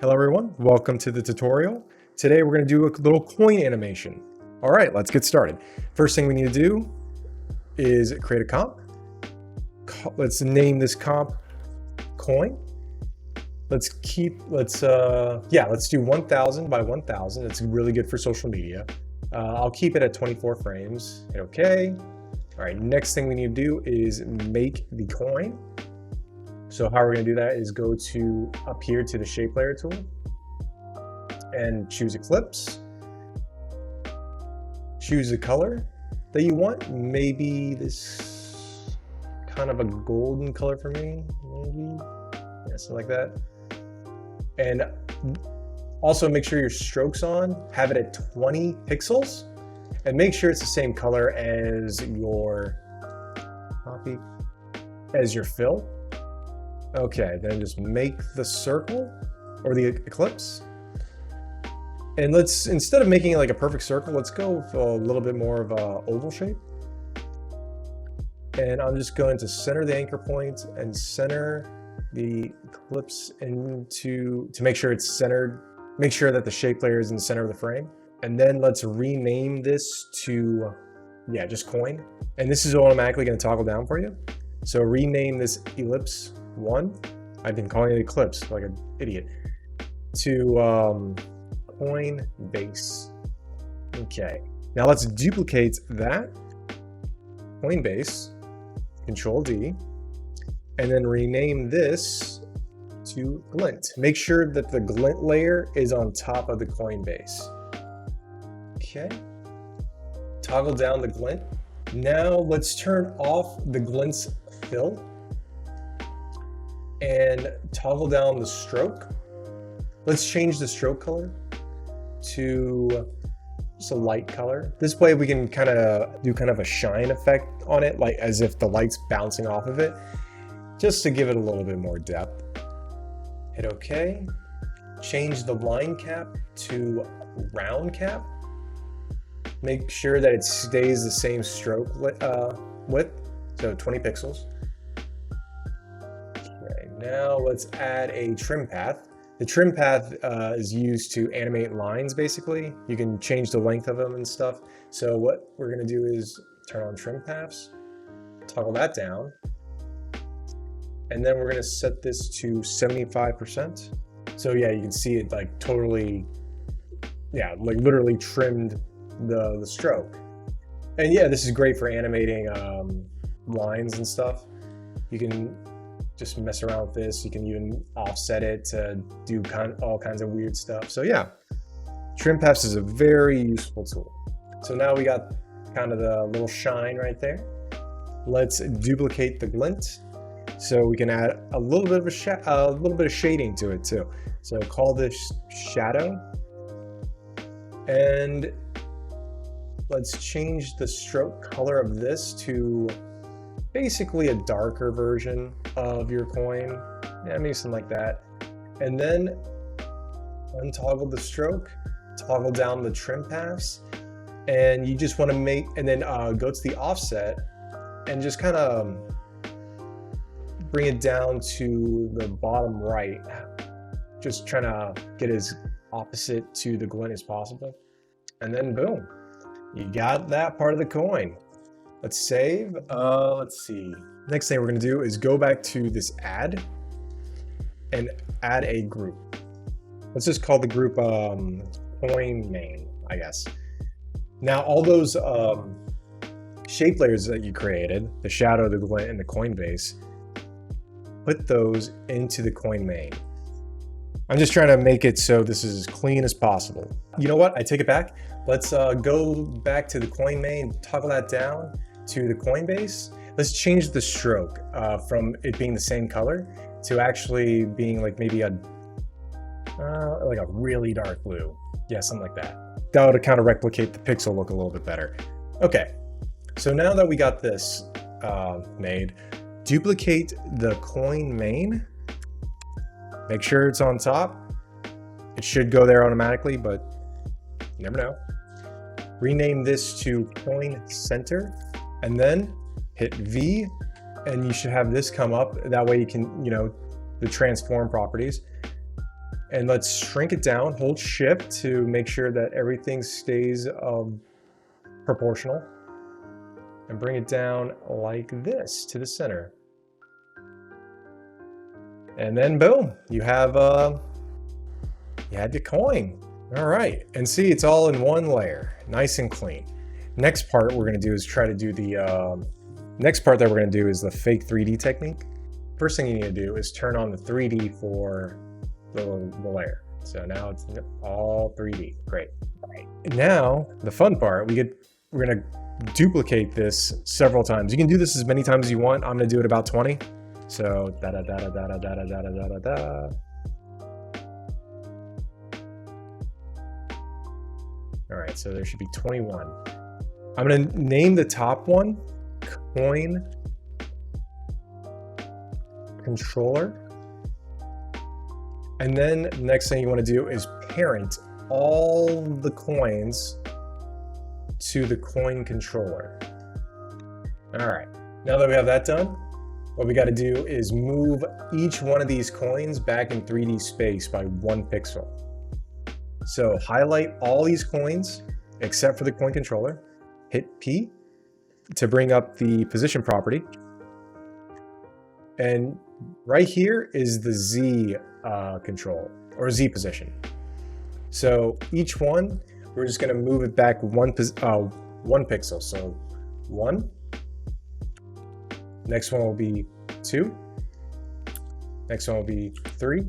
Hello everyone, welcome to the tutorial. Today we're going to do a little coin animation. All right, let's get started. First thing we need to do is create a comp. Let's name this comp coin. Let's do 1000 by 1000. It's really good for social media. I'll keep it at 24 frames. Hit OK. All right, next thing we need to do is make the coin. So how we're going to do that is go up here to the shape layer tool and choose Eclipse. Choose the color that you want. Maybe this kind of a golden color for me, maybe. Yeah, something like that. And also make sure your stroke's on, have it at 20 pixels, and make sure it's the same color as your fill. Okay, then just make the circle or the ellipse. And instead of making it like a perfect circle, let's go for a little bit more of a oval shape. And I'm just going to center the anchor point and center the ellipse to make sure it's centered. Make sure that the shape layer is in the center of the frame. And then let's rename this to, just coin. And this is automatically going to toggle down for you. So rename this ellipse 1. I've been calling it eclipse like an idiot. To coin base. Okay. Now let's duplicate that coin base. Control D. And then rename this to glint. Make sure that the glint layer is on top of the coin base. Okay. Toggle down the glint. Now let's turn off the glint's fill and toggle down the stroke. Let's change the stroke color to just a light color. This way we can kind of do kind of a shine effect on it, like as if the light's bouncing off of it, just to give it a little bit more depth. Hit OK. Change the line cap to round cap. Make sure that it stays the same stroke width, so 20 pixels. Okay, now let's add a trim path. The trim path is used to animate lines, basically. You can change the length of them and stuff. So what we're going to do is turn on trim paths, toggle that down, and then we're going to set this to 75%. So yeah, you can see it like totally, like literally trimmed the stroke. And yeah, this is great for animating lines and stuff. You can just mess around with this. You can even offset it to do all kinds of weird stuff. So yeah, trim paths is a very useful tool. So now we got kind of the little shine right there. Let's duplicate the glint so we can add a little bit of shading to it too. So call this shadow, and let's change the stroke color of this to basically a darker version of your coin. Yeah, maybe something like that. And then untoggle the stroke, toggle down the trim paths, and you just want to go to the offset and just kind of bring it down to the bottom right. Just trying to get as opposite to the glint as possible. And then boom, you got that part of the coin. Let's save. Let's see. Next thing we're going to do is go back to this add and add a group. Let's just call the group coin main, I guess. Now all those shape layers that you created, the shadow, the glint, and the coin base, put those into the coin main. I'm just trying to make it so this is as clean as possible. You know what? I take it back. Let's go back to the coin main, toggle that down to the coin base. Let's change the stroke from it being the same color to actually being like maybe like a really dark blue. Yeah, something like that. That would kind of replicate the pixel look a little bit better. Okay, so now that we got this made, duplicate the coin main. Make sure it's on top. It should go there automatically, but you never know. Rename this to coin center, and then hit V, and you should have this come up. That way you can, the transform properties. And let's shrink it down, hold shift to make sure that everything stays proportional. And bring it down like this to the center. And then boom, you have your coin. All right, and see, it's all in one layer, nice and clean. Next part we're gonna do is try to do the, next part that we're gonna do is the fake 3D technique. First thing you need to do is turn on the 3D for the layer. So now it's all 3D, great. All right. Now, the fun part, we're gonna duplicate this several times. You can do this as many times as you want. I'm gonna do it about 20. So, da-da-da-da-da-da-da-da-da-da-da. All right, so there should be 21. I'm gonna name the top one coin controller. And then the next thing you want to do is parent all the coins to the coin controller. All right, now that we have that done, what we got to do is move each one of these coins back in 3D space by 1 pixel. So highlight all these coins except for the coin controller, hit P to bring up the position property. And right here is the Z control, or Z position. So each one, we're just gonna move it back one pixel. So 1, next one will be 2, next one will be 3,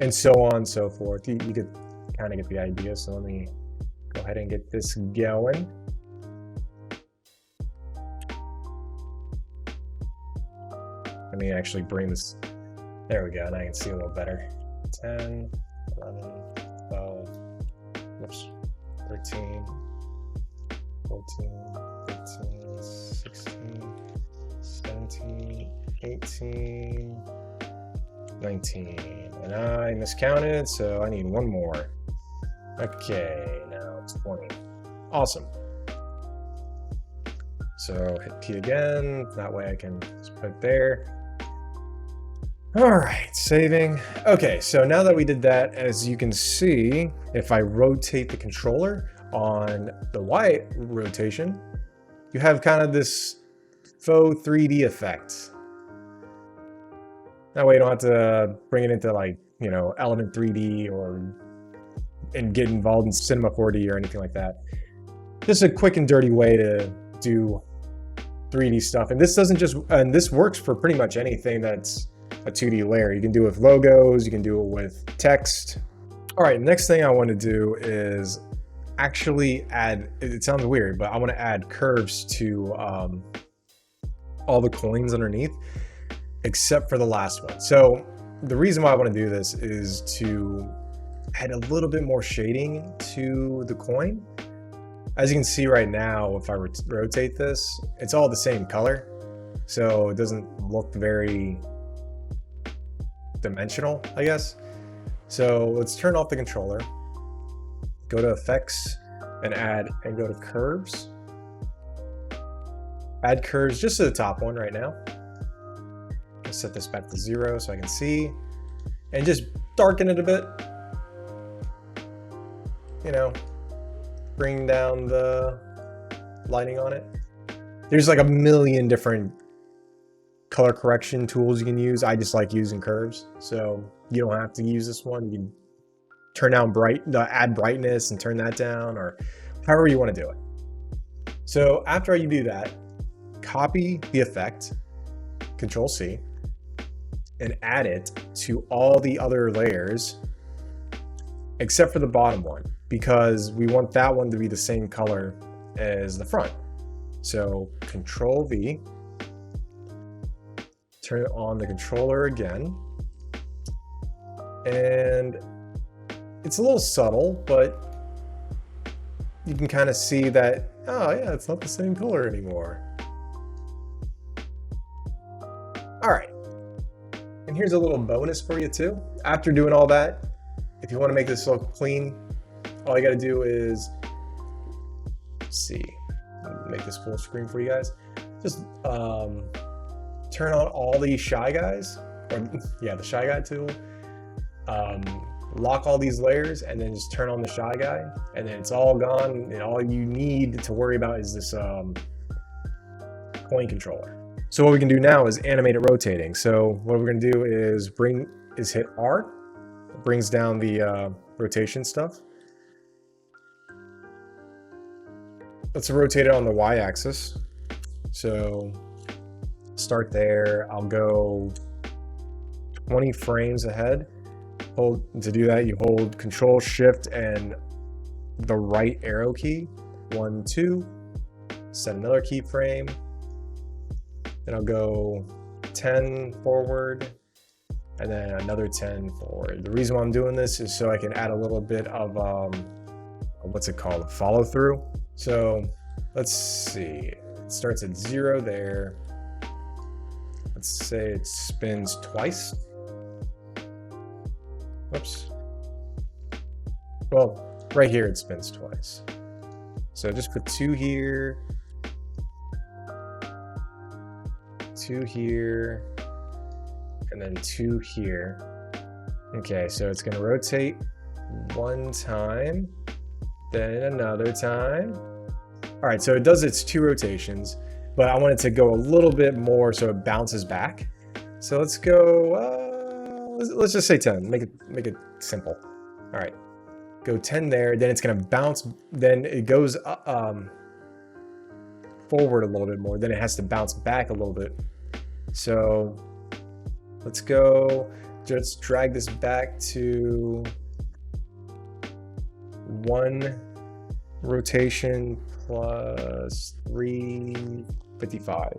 and so on and so forth. You could kind of get the idea. So let me go ahead and get this going. Let me actually bring this, there we go, and I can see a little better. 10, 11, 12, oops, 13, 14, 15, 16, 17, 18, 19. And I miscounted, so I need one more. Okay, now it's 20. Awesome. So hit P again, that way I can just put it there. All right, saving. Okay, so now that we did that, as you can see, if I rotate the controller on the Y rotation, you have kind of this faux 3D effect. That way you don't have to bring it into like, you know, Element 3D and get involved in Cinema 4D or anything like that. Just a quick and dirty way to do 3D stuff. And this doesn't just, and this works for pretty much anything that's a 2D layer. You can do it with logos, you can do it with text. All right, next thing I want to do is actually add, it sounds weird, but I want to add curves to all the coins underneath, except for the last one. So the reason why I want to do this is to add a little bit more shading to the coin. As you can see right now, if I rotate this, it's all the same color. So it doesn't look very dimensional, I guess. So let's turn off the controller, go to effects and go to curves. Add curves just to the top one right now. I'll set this back to 0 so I can see, and just darken it a bit. You know, bring down the lighting on it. There's like a million different color correction tools you can use. I just like using curves, so you don't have to use this one. You can turn down add brightness and turn that down, or however you want to do it. So after you do that, copy the effect, Control C, and add it to all the other layers except for the bottom one, because we want that one to be the same color as the front. So Control V, turn on the controller again, and it's a little subtle, but you can kind of see that, oh yeah, it's not the same color anymore. All right, and here's a little bonus for you too. After doing all that, if you want to make this look clean, all you got to do is, make this full screen for you guys. Just turn on all these shy guys, or yeah, the shy guy tool. lock all these layers, and then just turn on the Shy Guy, and then it's all gone, and all you need to worry about is this coin controller. So what we can do now is animate it rotating. So what we're going to do is hit R. It brings down the rotation stuff. Let's rotate it on the Y-axis. So start there. I'll go 20 frames ahead. To do that, you hold Control, Shift, and the right arrow key. 1, 2. Set another keyframe. Then I'll go 10 forward, and then another 10 forward. The reason why I'm doing this is so I can add a little bit of what's it called, follow through. So let's see. It starts at 0 there. Let's say it spins twice. Whoops. Well, right here it spins twice. So just put 2 here, 2 here, and then 2 here. Okay, so it's going to rotate 1 time, then another time. All right, so it does its 2 rotations, but I want it to go a little bit more so it bounces back. So let's go. Let's just say 10. Make it simple. All right, go 10 there. Then it's gonna bounce. Then it goes forward a little bit more. Then it has to bounce back a little bit. So let's go. Just drag this back to 1 rotation plus 355.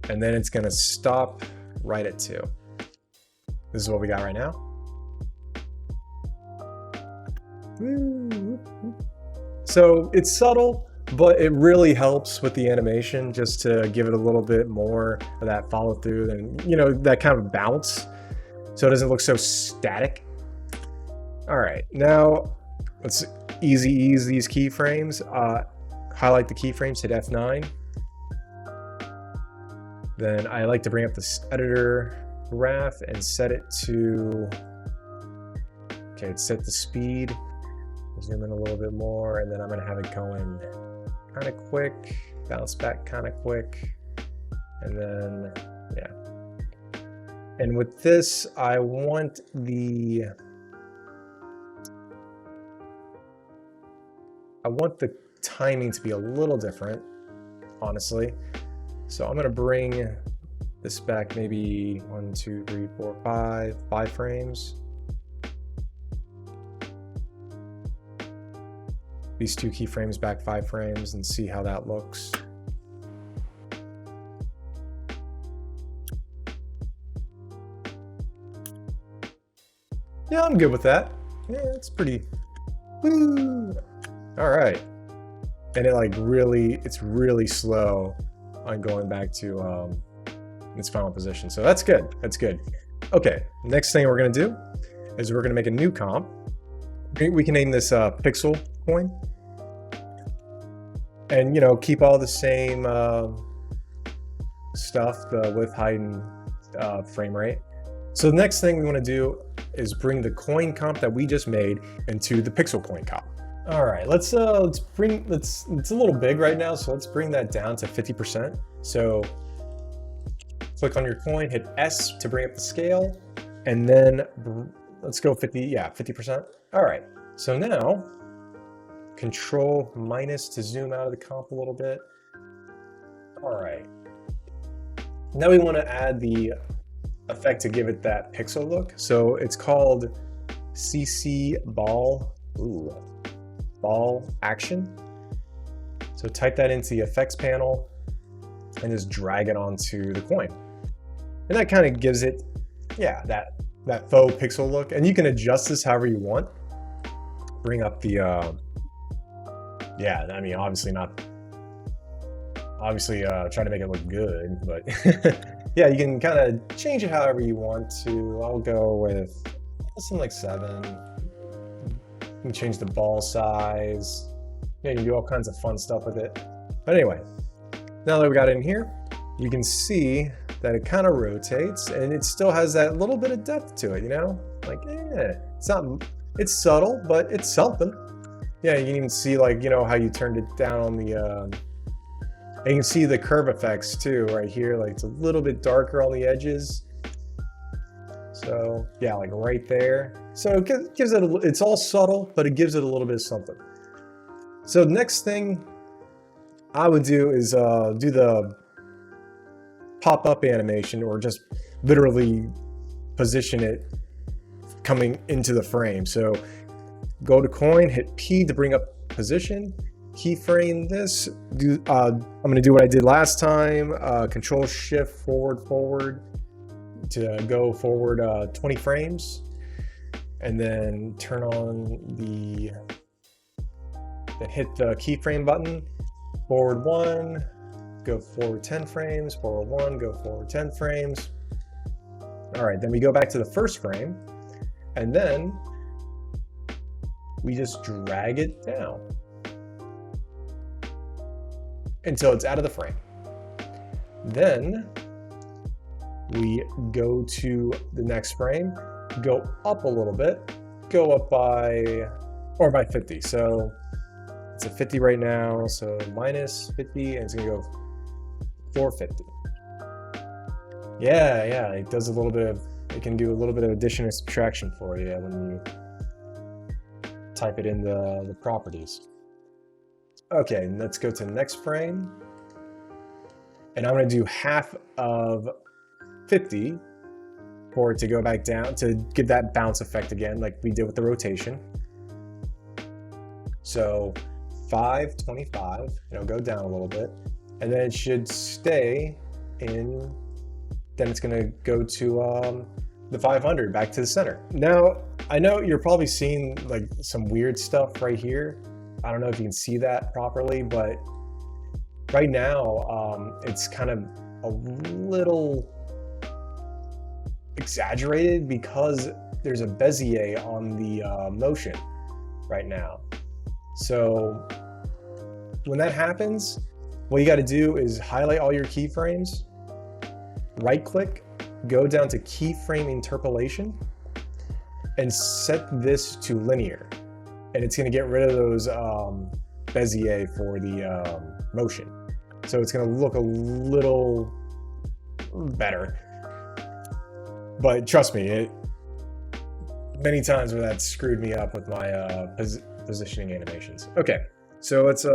And then it's gonna stop right at 2. This is what we got right now. So it's subtle, but it really helps with the animation just to give it a little bit more of that follow through and, you know, that kind of bounce so it doesn't look so static. All right, now let's easy ease these keyframes. Highlight the keyframes, hit F9. Then I like to bring up this editor graph and set it to, okay, it's set the speed. Zoom in a little bit more, and then I'm gonna have it going kind of quick, bounce back kind of quick, and then, yeah. And with this, I want the timing to be a little different, honestly. So I'm gonna bring this back maybe 1, 2, 3, 4, 5 frames. These 2 keyframes back 5 frames and see how that looks. Yeah, I'm good with that. Yeah, it's pretty. Woo. All right. And it's really slow on going back to its final position. So that's good. That's good. Okay, next thing we're gonna do is we're gonna make a new comp. We can name this pixel coin, and you know, keep all the same stuff, the width, height, and frame rate. So the next thing we want to do is bring the coin comp that we just made into the pixel coin comp. All right, it's a little big right now, so let's bring that down to 50%. So click on your coin, hit S to bring up the scale, and then let's go 50%. All right, so now Control minus to zoom out of the comp a little bit. All right, now we want to add the effect to give it that pixel look. So it's called CC ball. Ball action. So type that into the effects panel and just drag it onto the coin. And that kind of gives it, yeah, that faux pixel look. And you can adjust this however you want. Bring up the, yeah, I mean, obviously try to make it look good, but yeah, you can kind of change it however you want to. I'll go with something like 7. You can change the ball size. Yeah, you can do all kinds of fun stuff with it. But anyway, now that we got it in here, you can see that it kind of rotates and it still has that little bit of depth to it, you know? Like, it's subtle, but it's something. Yeah, you can even see, like, you know, how you turned it down on the, and you can see the curve effects too, right here. Like, it's a little bit darker on the edges. So yeah, like right there. So it gives it, it's all subtle, but it gives it a little bit of something. So next thing I would do is do the pop-up animation, or just literally position it coming into the frame. So go to coin, hit P to bring up position, keyframe this. I'm going to do what I did last time, Control Shift forward to go forward 20 frames, and then turn on then hit the keyframe button, forward 1, go forward 10 frames, forward 1, go forward 10 frames. All right, then we go back to the first frame, and then we just drag it down until it's out of the frame. Then we go to the next frame, go up a little bit, go up by 50. So it's at 50 right now, so minus 50, and it's gonna go 450. Yeah, it does a little bit of, it can do a little bit of addition and subtraction for you when you type it in the properties. Okay, let's go to the next frame. And I'm gonna do half of 50 for it to go back down to give that bounce effect again, like we did with the rotation. So 525, it'll go down a little bit, and then it should stay in, then it's gonna go to the 500 back to the center. Now, I know you're probably seeing like some weird stuff right here. I don't know if you can see that properly, but right now it's kind of a little exaggerated because there's a Bezier on the motion right now. So when that happens, what you got to do is highlight all your keyframes, right click, go down to keyframe interpolation, and set this to linear. And it's going to get rid of those Bezier for the motion. So it's going to look a little better. But trust me, many times where that screwed me up with my positioning animations. Okay, so let's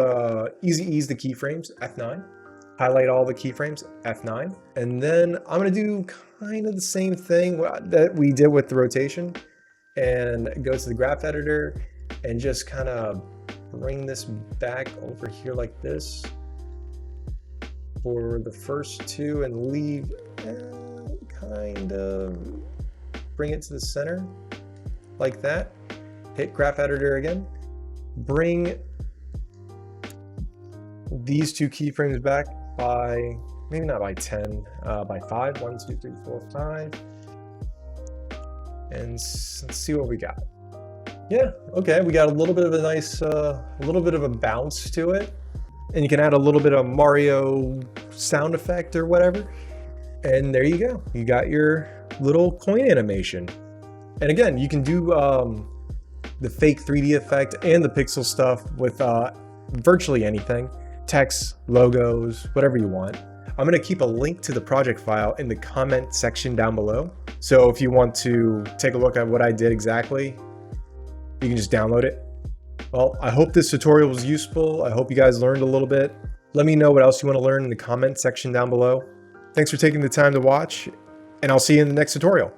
easy ease the keyframes, F9. Highlight all the keyframes, F9. And then I'm gonna do kind of the same thing that we did with the rotation, and go to the graph editor and just kind of bring this back over here like this for the first two, and leave, kind of bring it to the center like that. Hit graph editor again, bring these two keyframes back by, maybe not by 10, by 5. 1, 2, 3, 4, 5. And let's see what we got. Yeah, okay, we got a little bit of a nice, a little bit of a bounce to it. And you can add a little bit of Mario sound effect or whatever. And there you go. You got your little coin animation. And again, you can do the fake 3D effect and the pixel stuff with virtually anything. Text, logos, whatever you want. I'm going to keep a link to the project file in the comment section down below. So if you want to take a look at what I did exactly, you can just download it. Well, I hope this tutorial was useful. I hope you guys learned a little bit. Let me know what else you want to learn in the comment section down below. Thanks for taking the time to watch, and I'll see you in the next tutorial.